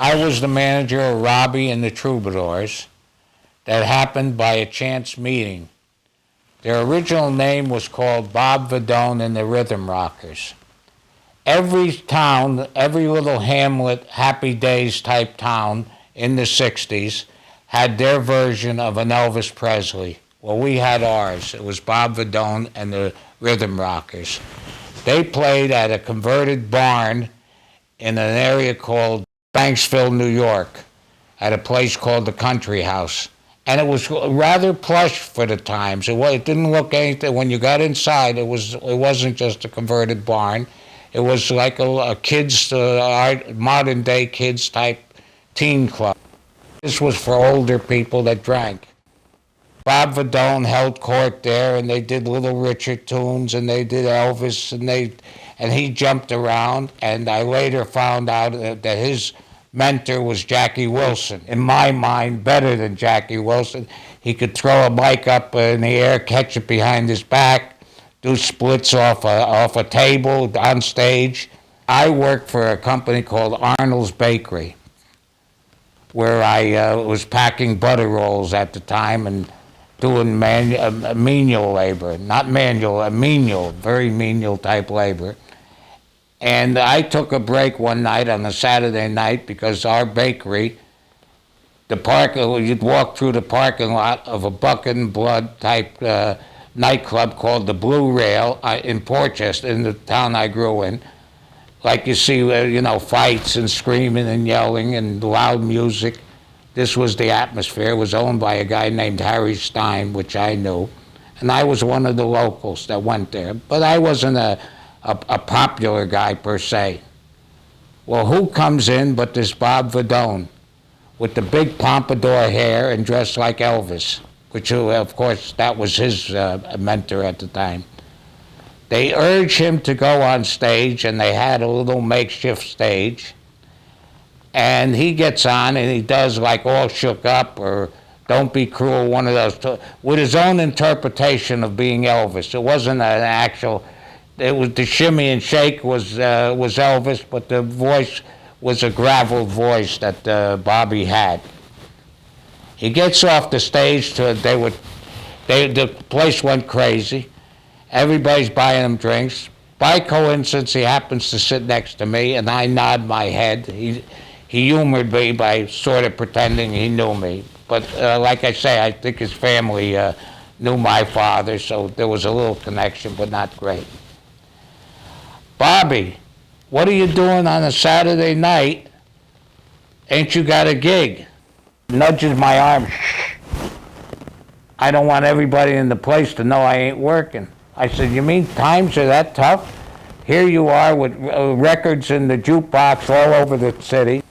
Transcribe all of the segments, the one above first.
I was the manager of Robby and the Troubadours. That happened by a chance meeting. Their original name was called Bob Vidone and the Rhythm Rockers. Every town, every little hamlet, Happy Days type town in the 60s had their version of an Elvis Presley. Well, we had ours. It was Bob Vidone and the Rhythm Rockers. They played at a converted barn in an area called Banksville, New York, at a place called the Country House. And it was rather plush for the times. It didn't look anything. When you got inside, it wasn't just a converted barn. It was like a kids, modern day kids type teen club. This was for older people that drank. Bob Vidone held court there, and they did Little Richard tunes, and they did Elvis, and he jumped around. And I later found out that his mentor was Jackie Wilson. In my mind, better than Jackie Wilson. He could throw a mic up in the air, catch it behind his back, do splits off a table on stage. I worked for a company called Arnold's Bakery, where I was packing butter rolls at the time and doing menial labor. Not manual, menial, very menial type labor. And I took a break one night on a Saturday night because our bakery, you'd walk through the parking lot of a Buck and Blood type nightclub called the Blue Rail in Portchester, in the town I grew in. Like you see, fights and screaming and yelling and loud music. This was the atmosphere. It was owned by a guy named Harry Stein, which I knew. And I was one of the locals that went there. But I wasn't a popular guy per se. Well, who comes in but this Bob Vidone with the big pompadour hair and dressed like Elvis, which, of course, that was his mentor at the time. They urged him to go on stage, and they had a little makeshift stage. And he gets on, and he does like All Shook Up or Don't Be Cruel, one of those, with his own interpretation of being Elvis. It wasn't an actual... It was the shimmy and shake was Elvis, but the voice was a gravel voice that Bobby had. He gets off the stage. The place went crazy. Everybody's buying him drinks. By coincidence, he happens to sit next to me, and I nod my head. He humored me by sort of pretending he knew me. But like I say, I think his family knew my father, so there was a little connection, but not great. Bobby, what are you doing on a Saturday night? Ain't you got a gig? Nudges my arm. Shh. I don't want everybody in the place to know I ain't working. I said, you mean times are that tough? Here you are with records in the jukebox all over the city,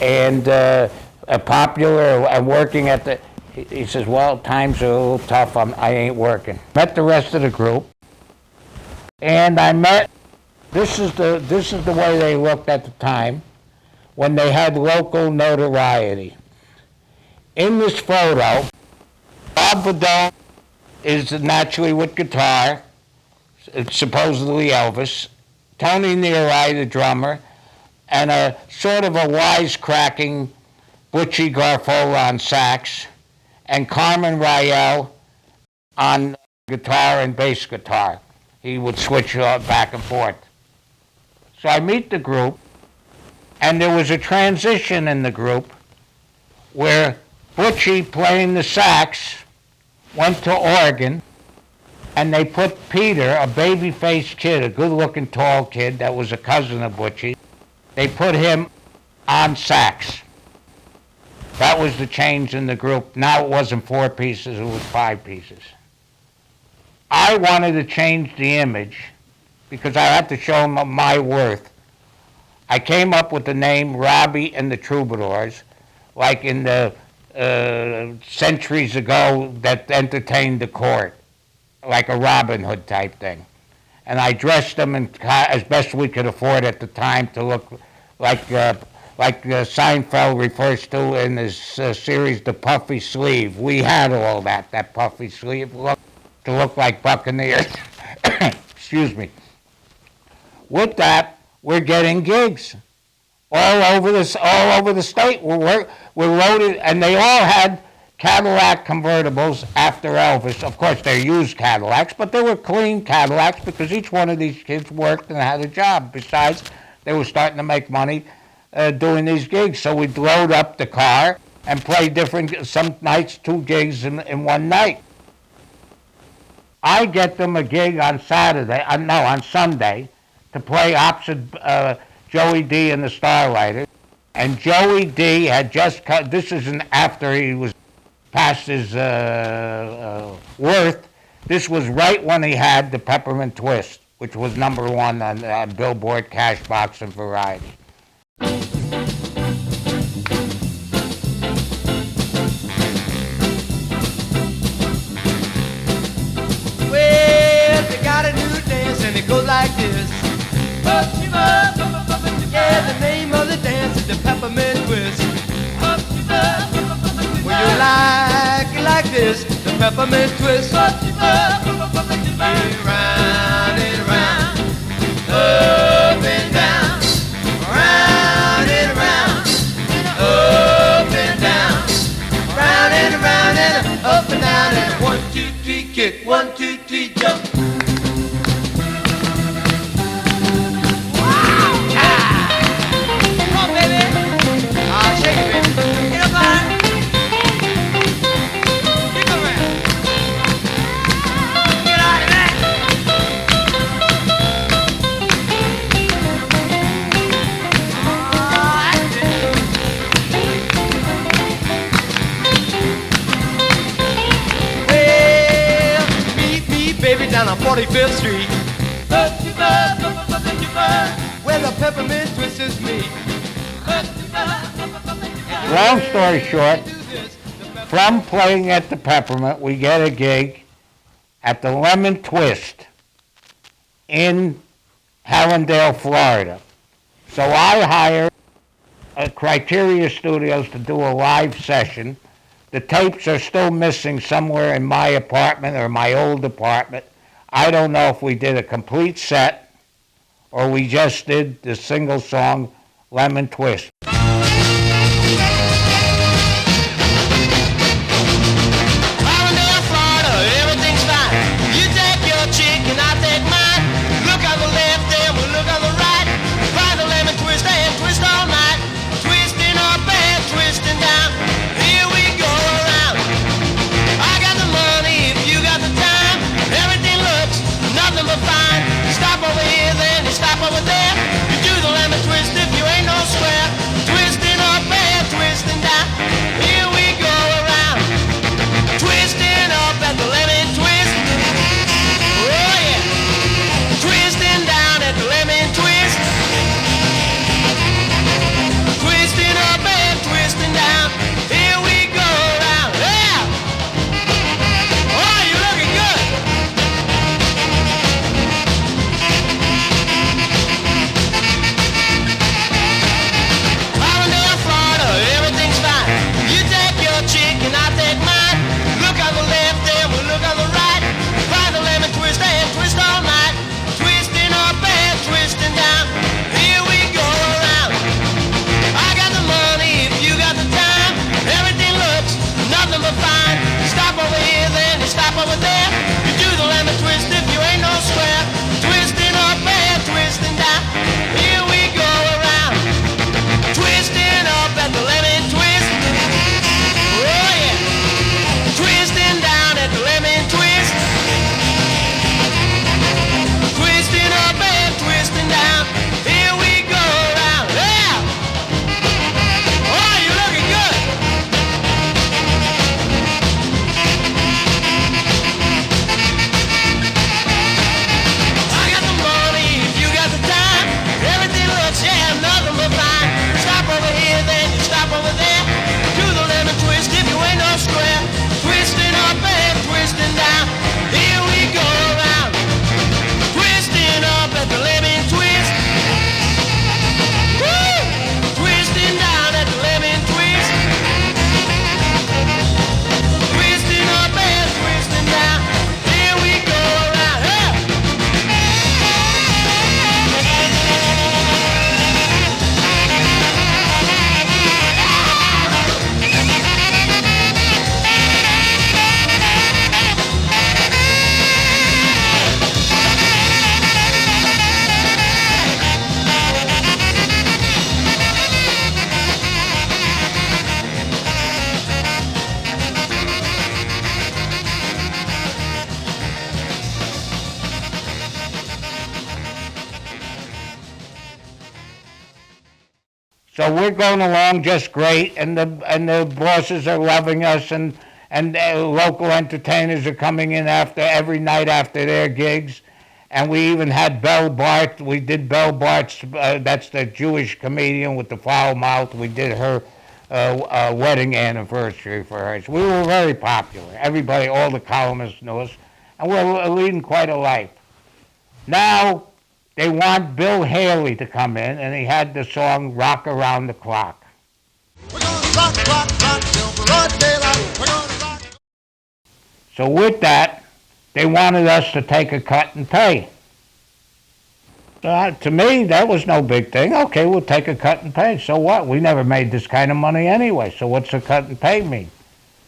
and popular and working at the... He says, well, times are a little tough. I ain't working. Met the rest of the group, and I met... This is the way they looked at the time when they had local notoriety. In this photo, Bob Vidone is naturally with guitar, it's supposedly Elvis, Tony Nearai, the drummer, and a sort of a wisecracking Butchie Garfola on sax, and Carmen Rael on guitar and bass guitar. He would switch back and forth. So I meet the group, and there was a transition in the group where Butchie, playing the sax, went to organ, and they put Peter, a baby-faced kid, a good-looking tall kid that was a cousin of Butchie, they put him on sax. That was the change in the group. Now it wasn't 4 pieces, it was 5 pieces. I wanted to change the image because I had to show them my worth. I came up with the name Robby and the Troubadours, like in the centuries ago that entertained the court, like a Robin Hood type thing. And I dressed them as best we could afford at the time to look like Seinfeld refers to in his series, The Puffy Sleeve. We had all that puffy sleeve look to look like Buccaneers. Excuse me. With that, we're getting gigs all over the state were loaded, and they all had Cadillac convertibles after Elvis. Of course, they're used Cadillacs, but they were clean Cadillacs because each one of these kids worked and had a job. Besides, they were starting to make money doing these gigs. So we'd load up the car and play different, some nights 2 gigs in one night. I get them a gig on on Sunday, to play opposite Joey D and the Starlighters. And Joey D had just cut, this is after he was past his worth. This was right when he had the Peppermint Twist, which was #1 on Billboard, Cashbox, and Variety. Well, they got a new dance and it goes like this. Yeah, the name of the dance is the Peppermint Twist. Well, you like it like this, the Peppermint Twist. Yeah, round and round, up and down, round and round, up and down, round and up and down, and 1, 2, 3, kick, 1, 2, 3, jump. Down on 45th Street, where the Peppermint Twist is me. Long story short, from playing at the Peppermint, we get a gig at the Lemon Twist in Hallandale, Florida. So I hired Criteria Studios to do a live session. The tapes are still missing somewhere in my apartment or my old apartment. I don't know if we did a complete set or we just did the single song Lemon Twist. Hallandale, Florida, everything's fine. You take your chick and I take mine. Look on the left and we'll look on the right. Find the lemon twist and twist all night. Twisting up and twisting down. Here we go around. I got the money if you got the time. Everything looks nothing but fine. Stop over here, then you stop over there. You do the lemon twist if you ain't no square. Twisting up and twisting down. Here we go around. Twisting up at the lemon twist. Oh yeah. Twisting down at the lemon twist. Twisting up and twisting down. Here we go around. Yeah. Oh, you're looking good. Hallandale, Florida, everything's fine. You So we're going along just great, and the bosses are loving us, and local entertainers are coming in after every night after their gigs. And we even had Belle Bart. We did Belle Bart's, that's the Jewish comedian with the foul mouth. We did her wedding anniversary for her. So we were very popular. Everybody, all the columnists knew us. And we're leading quite a life. Now, they want Bill Haley to come in, and he had the song Rock Around the Clock. We're gonna rock, rock, rock till broad daylight. We're gonna rock. So with that, they wanted us to take a cut and pay. To me, that was no big thing. Okay, we'll take a cut and pay. So what? We never made this kind of money anyway. So what's a cut and pay mean?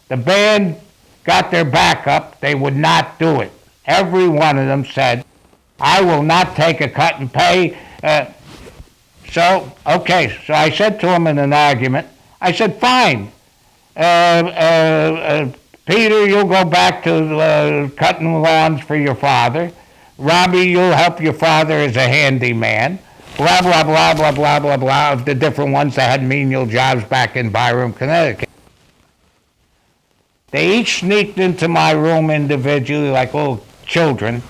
The band got their back up. They would not do it. Every one of them said, I will not take a cut and pay. So I said to him in an argument, I said, fine. Peter, you'll go back to cutting lawns for your father. Robby, you'll help your father as a handyman. Blah, blah, blah, blah, blah, blah, blah, of the different ones that had menial jobs back in Byram, Connecticut. They each sneaked into my room individually like little children.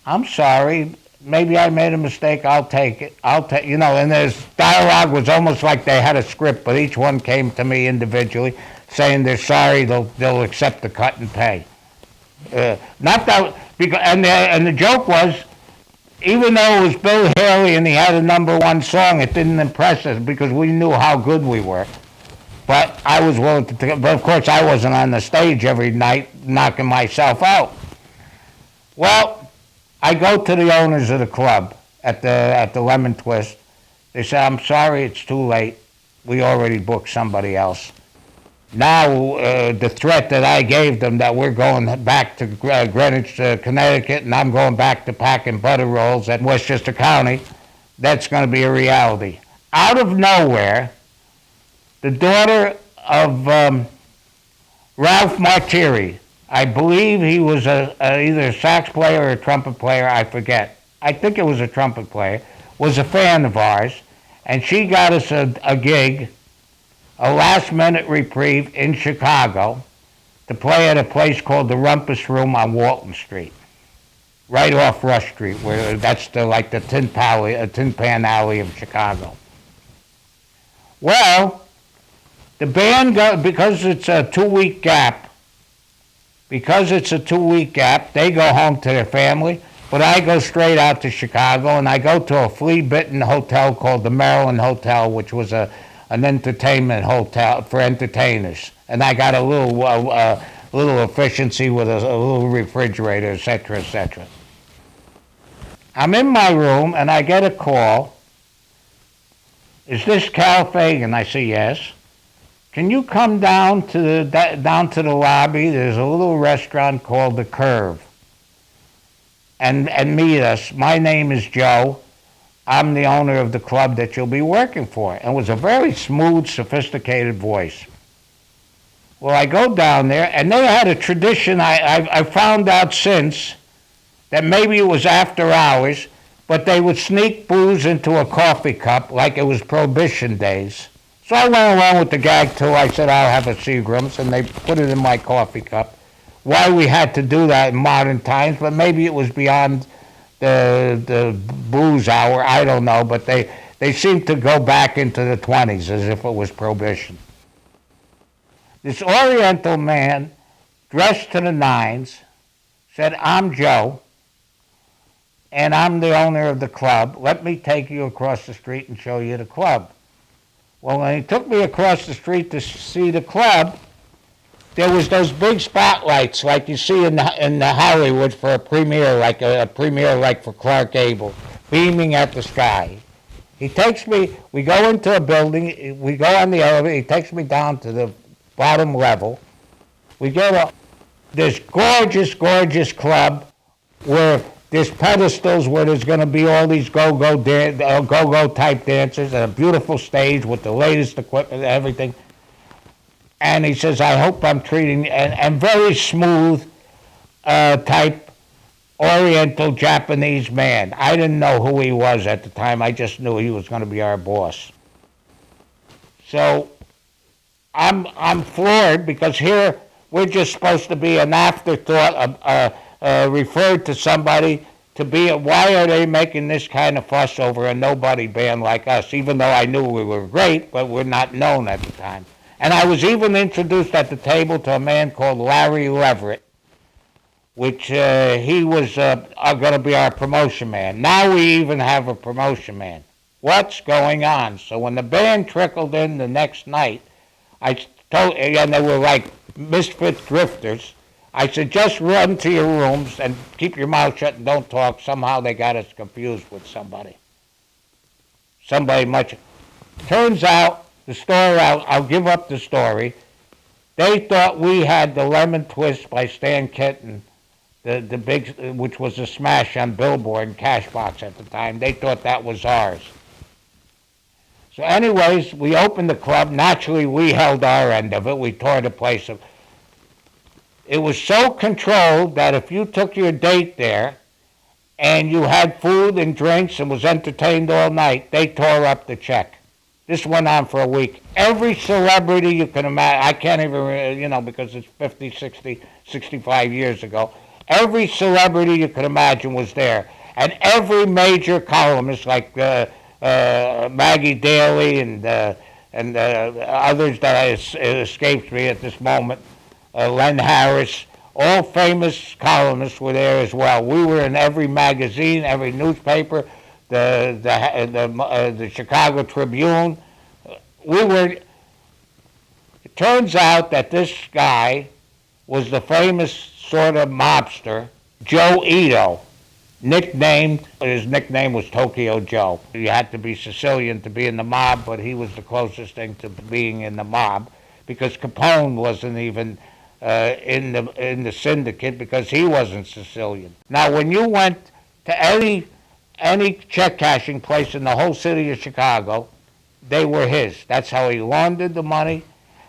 I'm sorry, maybe I made a mistake, I'll take it. And this dialogue was almost like they had a script, but each one came to me individually saying they're sorry, they'll accept the cut and pay. Not that, because, and the joke was, even though it was Bill Haley and he had a #1 song, it didn't impress us because we knew how good we were. But I was willing to take it, but of course I wasn't on the stage every night knocking myself out. Well, I go to the owners of the club at the Lemon Twist. They say, I'm sorry, it's too late. We already booked somebody else. Now, the threat that I gave them that we're going back to Greenwich, Connecticut, and I'm going back to packing butter rolls at Westchester County, that's going to be a reality. Out of nowhere, the daughter of Ralph Martiri, I believe he was either a sax player or a trumpet player, I forget. I think it was a trumpet player, was a fan of ours, and she got us a gig, a last-minute reprieve in Chicago to play at a place called the Rumpus Room on Walton Street, right off Rush Street, where that's like the Tin Pan Alley of Chicago. Well, the band because it's a 2-week gap. Because it's a 2-week gap, they go home to their family, but I go straight out to Chicago, and I go to a flea-bitten hotel called the Maryland Hotel, which was an entertainment hotel for entertainers. And I got a little efficiency with a little refrigerator, et cetera, et cetera. I'm in my room, and I get a call. Is this Cal Fagan? I say, yes. Can you come down to the lobby? There's a little restaurant called The Curve, and meet us. My name is Joe. I'm the owner of the club that you'll be working for. And it was a very smooth, sophisticated voice. Well, I go down there, and they had a tradition. I found out since that maybe it was after hours, but they would sneak booze into a coffee cup like it was Prohibition days. So I went along with the gag too. I said, I'll have a Seagram's, and they put it in my coffee cup. Why we had to do that in modern times, but maybe it was beyond the booze hour, I don't know, but they seemed to go back into the 20s as if it was Prohibition. This Oriental man, dressed to the nines, said, I'm Joe, and I'm the owner of the club. Let me take you across the street and show you the club. Well, when he took me across the street to see the club, there was those big spotlights like you see in the Hollywood for a premiere, like a premiere like for Clark Gable, beaming at the sky. He takes me, we go into a building, we go on the elevator, he takes me down to the bottom level. We go to this gorgeous, gorgeous club where there's pedestals where there's going to be all these go-go type dancers and a beautiful stage with the latest equipment and everything. And he says, I hope I'm treating, and very smooth type Oriental Japanese man. I didn't know who he was at the time. I just knew he was going to be our boss. So I'm floored, because here we're just supposed to be an afterthought, referred to somebody to be. Why are they making this kind of fuss over a nobody band like us? Even though I knew we were great, but we're not known at the time. And I was even introduced at the table to a man called Larry Leverett, which he was going to be our promotion man. Now we even have a promotion man. What's going on? So when the band trickled in the next night, I told, and they were like misfit drifters, I said, just run to your rooms and keep your mouth shut and don't talk. Somehow they got us confused with somebody. Somebody much. Turns out, the story, I'll give up the story. They thought we had the Lemon Twist by Stan Kenton, the big, which was a smash on Billboard and Cashbox at the time. They thought that was ours. So anyways, we opened the club. Naturally, we held our end of it. We tore the place up. It was so controlled that if you took your date there and you had food and drinks and was entertained all night, they tore up the check. This went on for a week. Every celebrity you can imagine, I can't even, because it's 50, 60, 65 years ago, every celebrity you could imagine was there. And every major columnist, like Maggie Daly and others that escaped me at this moment, Len Harris, all famous columnists were there as well. We were in every magazine, every newspaper, the Chicago Tribune. It turns out that this guy was the famous sort of mobster, Joe Ito. His nickname was Tokyo Joe. You had to be Sicilian to be in the mob, but he was the closest thing to being in the mob, because Capone wasn't even in the syndicate, because he wasn't Sicilian. Now, when you went to any check cashing place in the whole city of Chicago, they were his. That's how he laundered the money,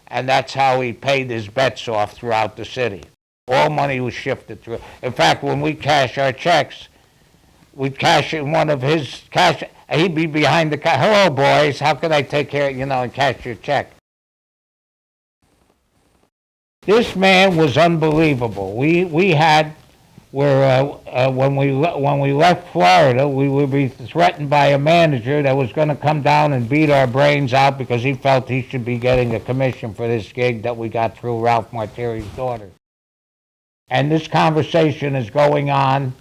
and that's how he paid his bets off throughout the city. All money was shifted through. In fact, when we cash our checks, we'd cash in one of his cash. He'd be behind the counter. Hello, boys. How can I take care of, and cash your check? This man was unbelievable. When we left Florida, we would be threatened by a manager that was going to come down and beat our brains out because he felt he should be getting a commission for this gig that we got through Ralph Martiri's daughter. And this conversation is going on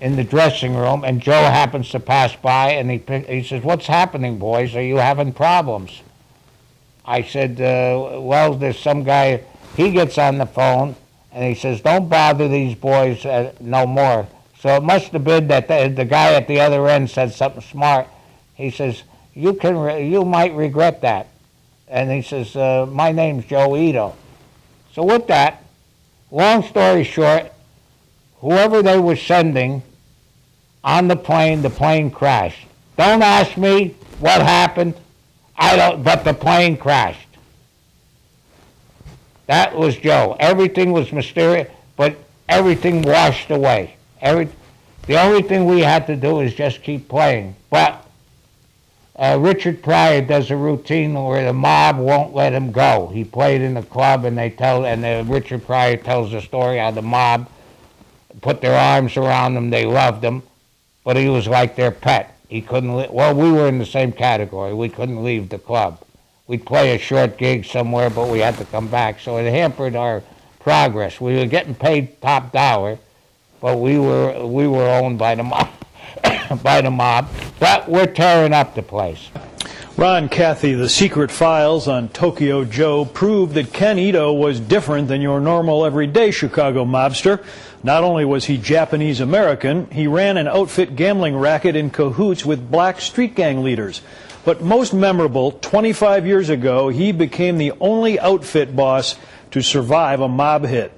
in the dressing room, and Joe happens to pass by, and he says, "What's happening, boys? Are you having problems?" I said, well, there's some guy. He gets on the phone, and he says, "Don't bother these boys no more." So it must have been that the guy at the other end said something smart. He says, you might regret that. And he says, "My name's Joe Ito." So with that, long story short, whoever they were sending on the plane crashed. Don't ask me what happened. But the plane crashed. That was Joe. Everything was mysterious, but everything washed away. The only thing we had to do is just keep playing. But Richard Pryor does a routine where the mob won't let him go. He played in the club, and Richard Pryor tells the story how the mob put their arms around him. They loved him, but he was like their pet. He couldn't. Well, we were in the same category. We couldn't leave the club. We'd play a short gig somewhere, but we had to come back. So it hampered our progress. We were getting paid top dollar, but we were owned by the mob. But we're tearing up the place. Ron Cathy, the secret files on Tokyo Joe proved that Ken Ito was different than your normal everyday Chicago mobster. Not only was he Japanese American, he ran an outfit gambling racket in cahoots with black street gang leaders. But most memorable, 25 years ago, he became the only outfit boss to survive a mob hit.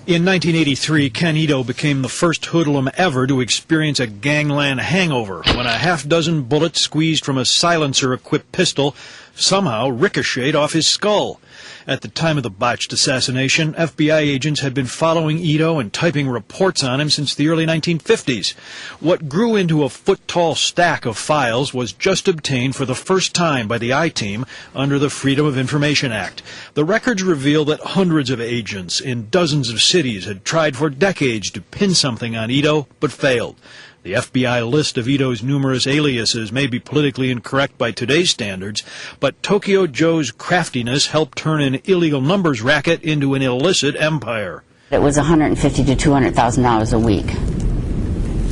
In 1983, Ken Ito became the first hoodlum ever to experience a gangland hangover when a half-dozen bullets squeezed from a silencer-equipped pistol somehow ricocheted off his skull. At the time of the botched assassination, FBI agents had been following Ito and typing reports on him since the early 1950s. What grew into a foot-tall stack of files was just obtained for the first time by the I-Team under the Freedom of Information Act. The records reveal that hundreds of agents in dozens of cities had tried for decades to pin something on Ito, but failed. The FBI list of Ito's numerous aliases may be politically incorrect by today's standards, but Tokyo Joe's craftiness helped turn an illegal numbers racket into an illicit empire. It was $150,000 to $200,000 a week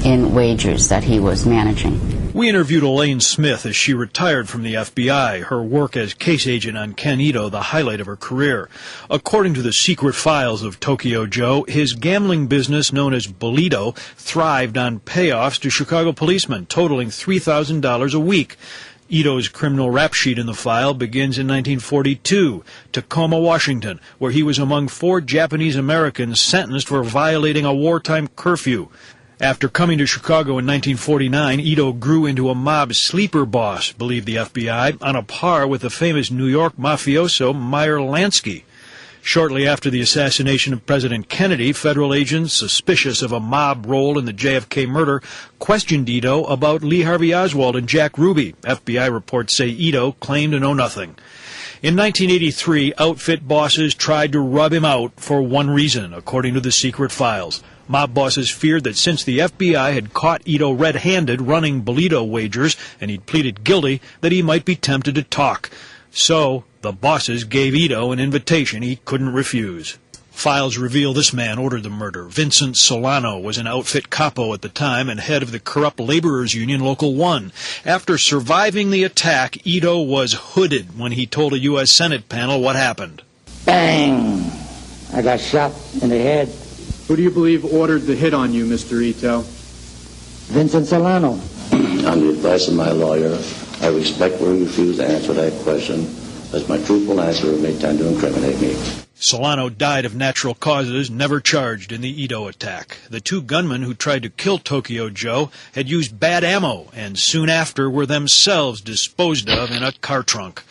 in wagers that he was managing. We interviewed Elaine Smith as she retired from the FBI, her work as case agent on Ken Ito the highlight of her career. According to the secret files of Tokyo Joe, his gambling business known as Bolito thrived on payoffs to Chicago policemen, totaling $3,000 a week. Ito's criminal rap sheet in the file begins in 1942, Tacoma, Washington, where he was among 4 Japanese Americans sentenced for violating a wartime curfew. After coming to Chicago in 1949, Ito grew into a mob sleeper boss, believed the FBI, on a par with the famous New York mafioso Meyer Lansky. Shortly after the assassination of President Kennedy, federal agents suspicious of a mob role in the JFK murder questioned Ito about Lee Harvey Oswald and Jack Ruby. FBI reports say Ito claimed to know nothing. In 1983, outfit bosses tried to rub him out for one reason, according to the secret files. Mob bosses feared that since the FBI had caught Ito red-handed running Bolito wagers and he'd pleaded guilty, that he might be tempted to talk. So the bosses gave Ito an invitation he couldn't refuse. Files reveal this man ordered the murder. Vincent Solano was an outfit capo at the time and head of the corrupt laborers union Local 1. After surviving the attack, Ito was hooded when he told a U.S. Senate panel what happened. Bang! I got shot in the head. Who do you believe ordered the hit on you, Mr. Ito? Vincent Solano. On the advice of my lawyer, I respectfully refuse to answer that question, as my truthful answer may tend to incriminate me. Solano died of natural causes, never charged in the Ito attack. The 2 gunmen who tried to kill Tokyo Joe had used bad ammo and soon after were themselves disposed of in a car trunk.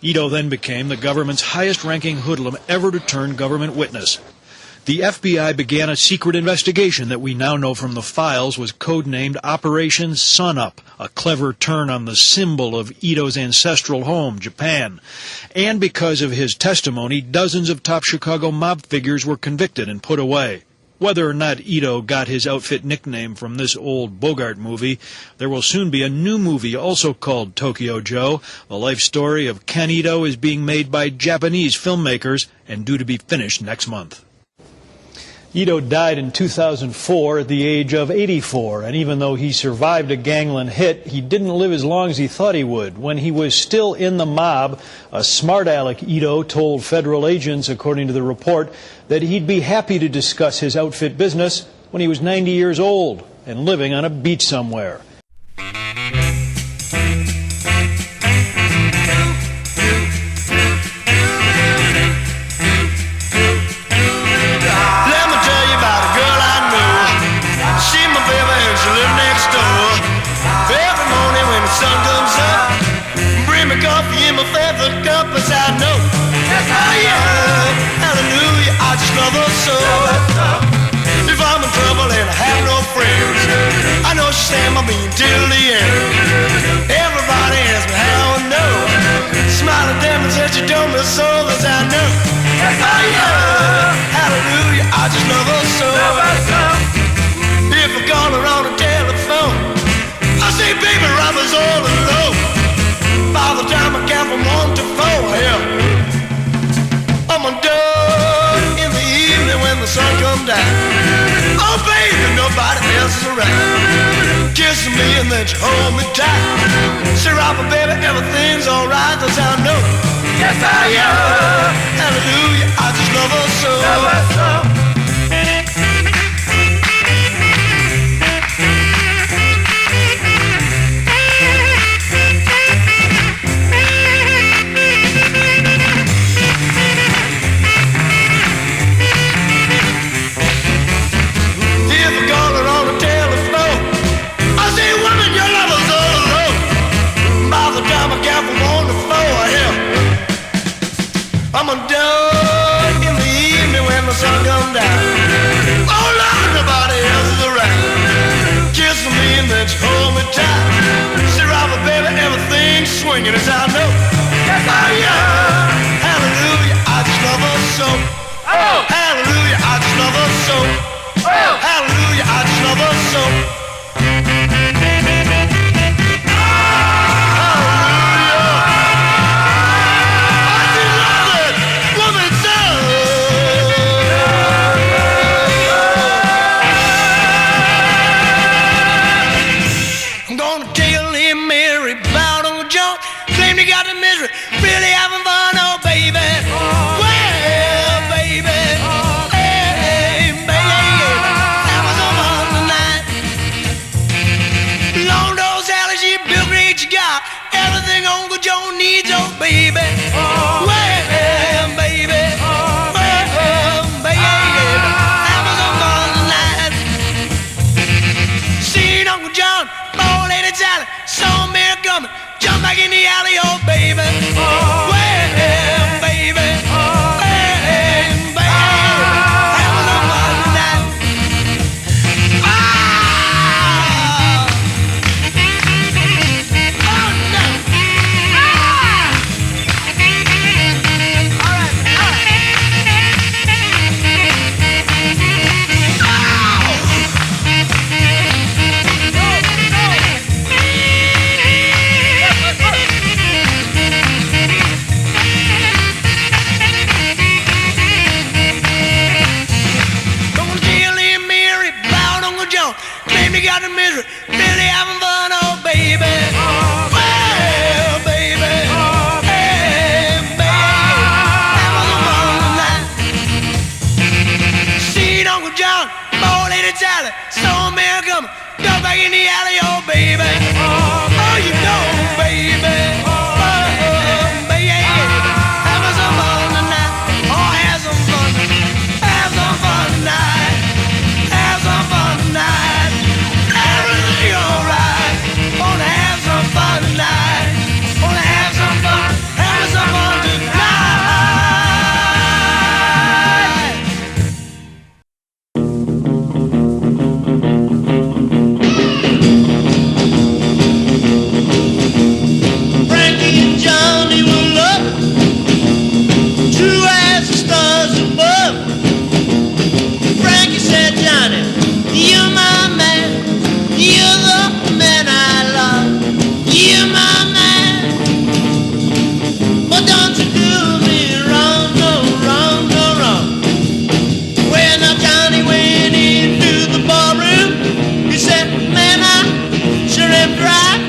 Ito then became the government's highest-ranking hoodlum ever to turn government witness. The FBI began a secret investigation that we now know from the files was codenamed Operation Sunup, a clever turn on the symbol of Ito's ancestral home, Japan. And because of his testimony, dozens of top Chicago mob figures were convicted and put away. Whether or not Ito got his outfit nickname from this old Bogart movie, there will soon be a new movie also called Tokyo Joe. The life story of Ken Ito is being made by Japanese filmmakers and due to be finished next month. Ito died in 2004 at the age of 84, and even though he survived a gangland hit, he didn't live as long as he thought he would. When he was still in the mob, a smart aleck Ito told federal agents, according to the report, that he'd be happy to discuss his outfit business when he was 90 years old and living on a beach somewhere. Coffee in my favorite cup, as I know. Oh yeah, hallelujah, I just love her so. If I'm in trouble and I have no friends, I know she'll stand by me until the end. Everybody asks me how I know. Smile at them and say she told me so, as I know. Oh yeah, hallelujah, I just love her so. If I call her on the telephone, I say, baby, Robby's all alone. By the time I count from 1 to 4, hell, I'm done in the evening when the sun comes down. Oh, baby, nobody else is around. Kissing me and then she hold me tight. Say, Robby, baby, everything's alright, that's how I know. Yes, I am. Hallelujah, I just love her so. Love her so. By the time I count from 1 to 4, hell, and she hold me tight. Say, Robby, baby, everything's swinging as I know. Yes, I am. Hallelujah, I just love her so. Oh. Hallelujah, I just love her so. Oh. Hallelujah, I just love her so. In the alley, oh baby, well, baby, well, baby, having a fun tonight. Oh no! All right, got the misery, really having fun, oh baby. Well, baby, hey, baby, having some fun tonight. Seen Uncle John, old lady Sally, saw a man coming, got back in the alley, oh baby. Oh, you know, baby. Oh, baby, having some fun tonight. Oh, have some fun, have some fun tonight, have some fun tonight. Everything alright. Wanna have some fun tonight. Wanna have some fun, have some fun tonight. Frankie and Johnny were lovers, true as the stars above. Frankie said, Johnny, you're my man. You're the man I love. You're my man. But don't you do me wrong, no wrong, no wrong. When Johnny went into the ballroom, he said, man, I sure am dry.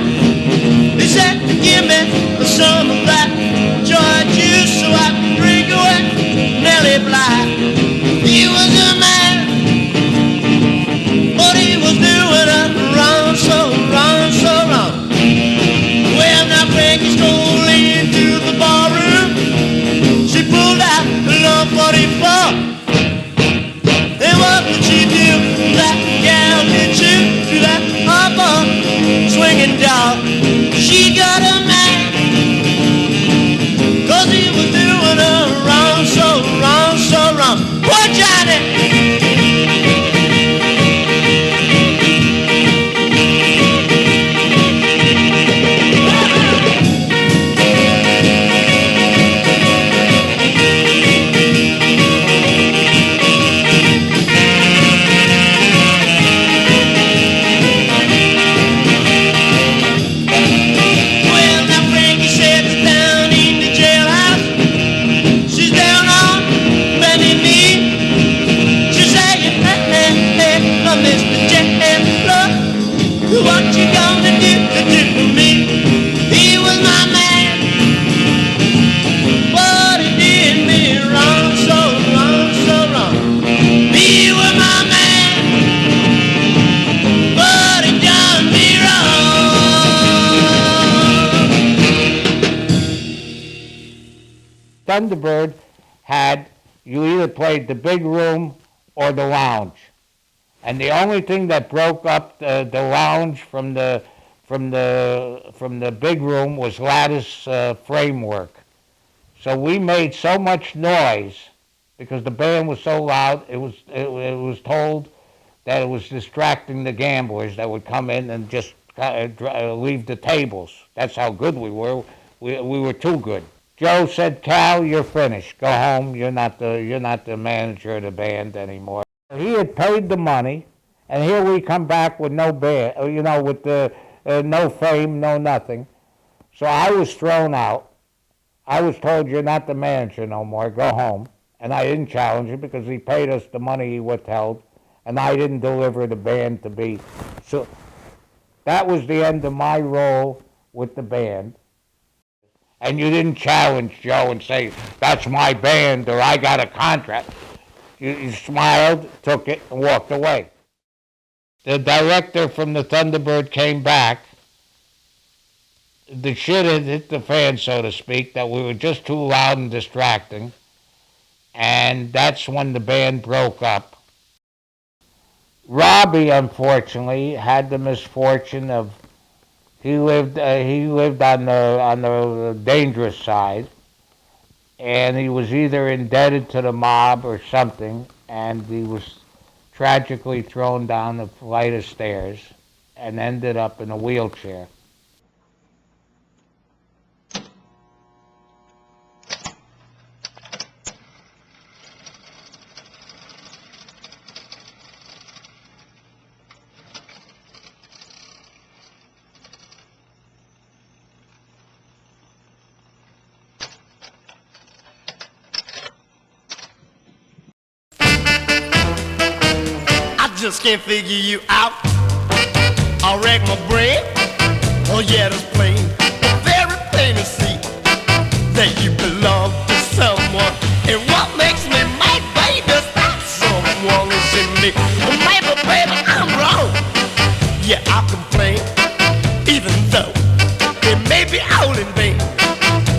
He said, give me some of that joy juice so I can drink away Nellie Bly. He was a man, but he was doing it wrong, so wrong, so wrong. When that Frankie strolled into the ballroom, she pulled out a long 44. And what did she do? That gal did shoot to that hopper swinging dog. She got a man, 'cause he was doing it wrong, so wrong, so wrong. Poor Johnny! What you gonna do for me? He was my man, but he did me wrong, so wrong, so wrong. He was my man, but he done me wrong. Thunderbird had, you either played the big room or the lounge. And the only thing that broke up the lounge from the big room was lattice framework. So we made so much noise because the band was so loud. It was told that it was distracting the gamblers that would come in and just leave the tables. That's how good we were. We were too good. Joe said, "Cal, you're finished. Go home. You're not the manager of the band anymore." He had paid the money, and here we come back with no band, with the no fame, no nothing. So I was thrown out. I was told, "You're not the manager no more. Go home." And I didn't challenge him because he paid us the money he withheld, and I didn't deliver the band to be. So that was the end of my role with the band. And you didn't challenge Joe and say, "That's my band," or "I got a contract." You smiled, took it, and walked away. The director from the Thunderbird came back. The shit had hit the fan, so to speak, that we were just too loud and distracting. And that's when the band broke up. Robby, unfortunately, had the misfortune of he lived on the dangerous side, and he was either indebted to the mob or something, and he was tragically thrown down the flight of stairs and ended up in a wheelchair. I just can't figure you out. I rack my brain. Oh yeah, that's plain, very plain to see that you belong to someone. And what makes me mad, baby, is that someone is in me. Well, maybe, baby, I'm wrong. Yeah, I complain, even though it may be all in vain.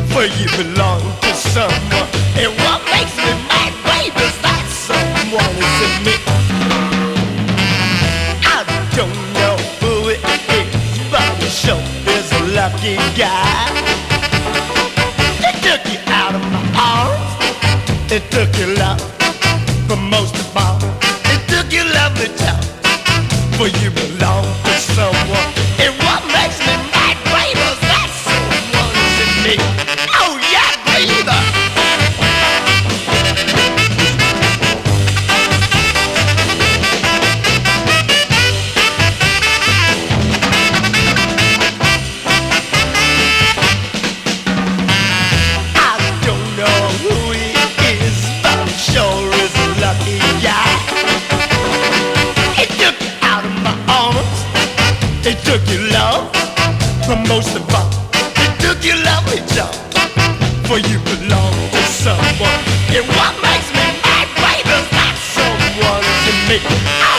For you belong to someone. And what makes me mad, baby, is that someone is in me. Don't know who it is, but I'm sure is a lucky guy. It took you out of my arms. It took your love, but most of all, it took your lovely talk. For you belong to someone. And what makes me mad, baby, is that someone is in me. Oh yeah, baby. It took your love, but most of all, it took your lovely job. For you belong to someone. And what makes me mad, baby, is that someone is in me.